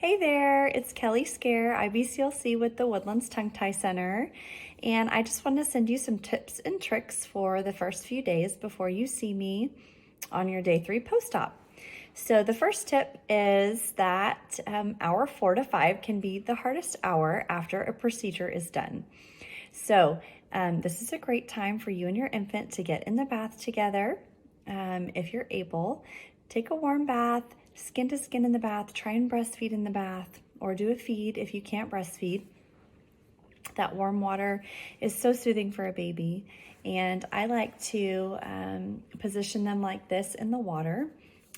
Hey there, it's Kelly Scare, IBCLC with the Woodlands Tongue Tie Center, and I just wanted to send you some tips and tricks for the first few days before you see me on your day 3 post-op. So the first tip is that hour 4 to 5 can be the hardest hour after a procedure is done. So this is a great time for you and your infant to get in the bath together. If you're able, take a warm bath, skin to skin in the bath, try and breastfeed in the bath, or do a feed if you can't breastfeed. That warm water is so soothing for a baby, and I like to position them like this in the water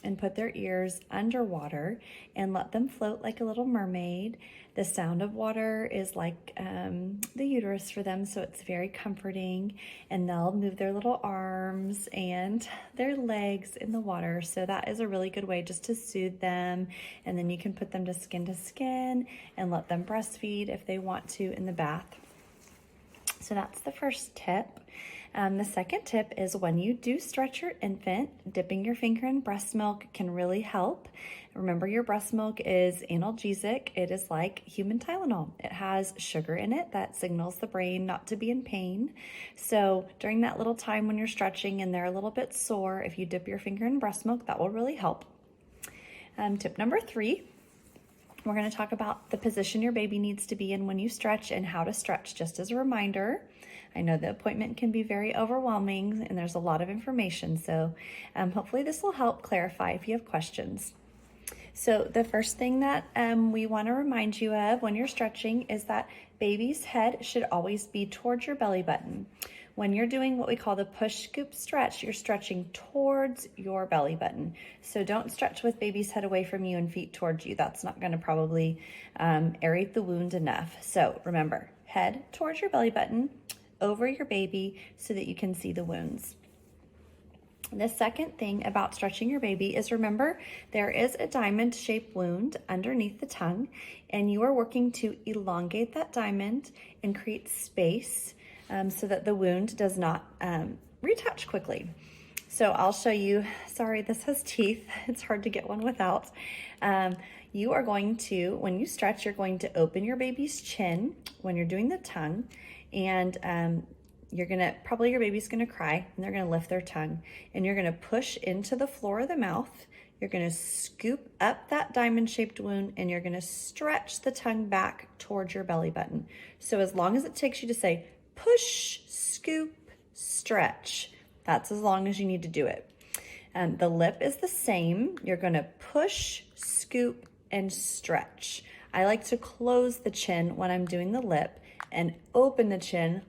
and put their ears underwater and let them float like a little mermaid. The sound of water is like the uterus for them, so it's very comforting, and they'll move their little arms and their legs in the water. So that is a really good way just to soothe them, and then you can put them to skin and let them breastfeed if they want to in the bath. So that's the first tip. The second tip is when you do stretch your infant, dipping your finger in breast milk can really help. Remember, your breast milk is analgesic. It is like human Tylenol. It has sugar in it that signals the brain not to be in pain. So during that little time when you're stretching and they're a little bit sore, if you dip your finger in breast milk, that will really help. Tip number 3. We're going to talk about the position your baby needs to be in when you stretch and how to stretch. Just as a reminder, I know the appointment can be very overwhelming and there's a lot of information, so hopefully this will help clarify if you have questions. So the first thing that we want to remind you of when you're stretching is that baby's head should always be towards your belly button. When you're doing what we call the push, scoop, stretch, you're stretching towards your belly button. So don't stretch with baby's head away from you and feet towards you. That's not going to probably aerate the wound enough. So remember, head towards your belly button, over your baby so that you can see the wounds. The second thing about stretching your baby is, remember, there is a diamond-shaped wound underneath the tongue, and you are working to elongate that diamond and create space so that the wound does not retouch quickly. So I'll show you. Sorry, this has teeth. It's hard to get one without. You are going to, when you stretch, you're going to open your baby's chin when you're doing the tongue, and your baby's gonna cry, and they're gonna lift their tongue, and you're gonna push into the floor of the mouth. You're gonna scoop up that diamond-shaped wound, and you're gonna stretch the tongue back towards your belly button. So as long as it takes you to say push, scoop, stretch, that's as long as you need to do it. The lip is the same. You're gonna push, scoop, and stretch. I like to close the chin when I'm doing the lip and open the chin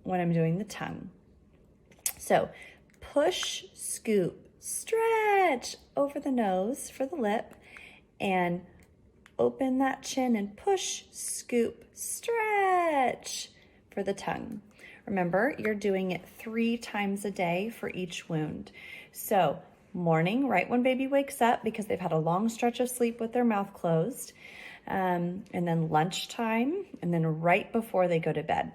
when I'm doing the tongue. So push, scoop, stretch over the nose for the lip, and open that chin and push, scoop, stretch for the tongue. Remember, you're doing it 3 times a day for each wound. So morning, right when baby wakes up because they've had a long stretch of sleep with their mouth closed, and then lunchtime, and then right before they go to bed.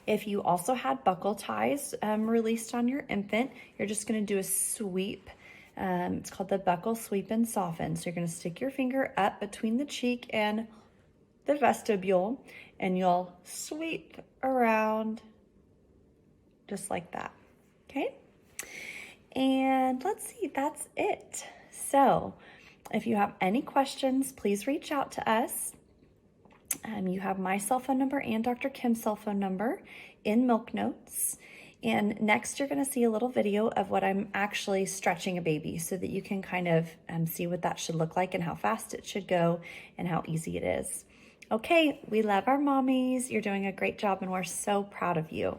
If you also had buckle ties released on your infant, you're just going to do a sweep. It's called the buckle sweep and soften. So you're going to stick your finger up between the cheek and the vestibule, and you'll sweep around just like that. Okay? And let's see, that's it. So if you have any questions, please reach out to us. You have my cell phone number and Dr. Kim's cell phone number in Milk Notes. And next, you're going to see a little video of what I'm actually stretching a baby so that you can kind of see what that should look like and how fast it should go and how easy it is. Okay, we love our mommies. You're doing a great job, and we're so proud of you.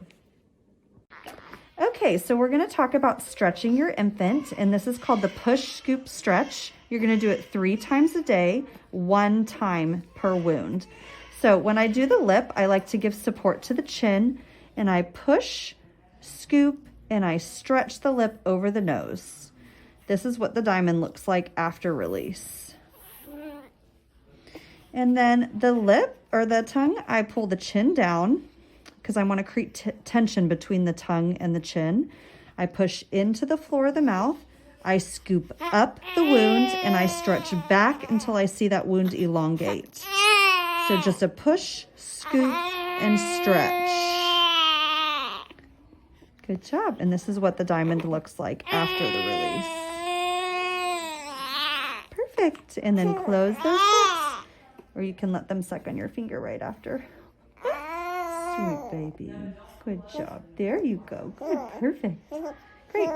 Okay, so we're going to talk about stretching your infant, and this is called the push, scoop, stretch. You're going to do it 3 times a day, 1 time per wound. So when I do the lip, I like to give support to the chin, and I push, scoop, and I stretch the lip over the nose. This is what the diamond looks like after release. And then the lip or the tongue, I pull the chin down because I want to create tension between the tongue and the chin. I push into the floor of the mouth. I scoop up the wound and I stretch back until I see that wound elongate. So just a push, scoop, and stretch. Good job. And this is what the diamond looks like after the release. Perfect. And then close those lips. Or you can let them suck on your finger right after. Sweet baby. Good job. There you go. Good. Perfect. Great.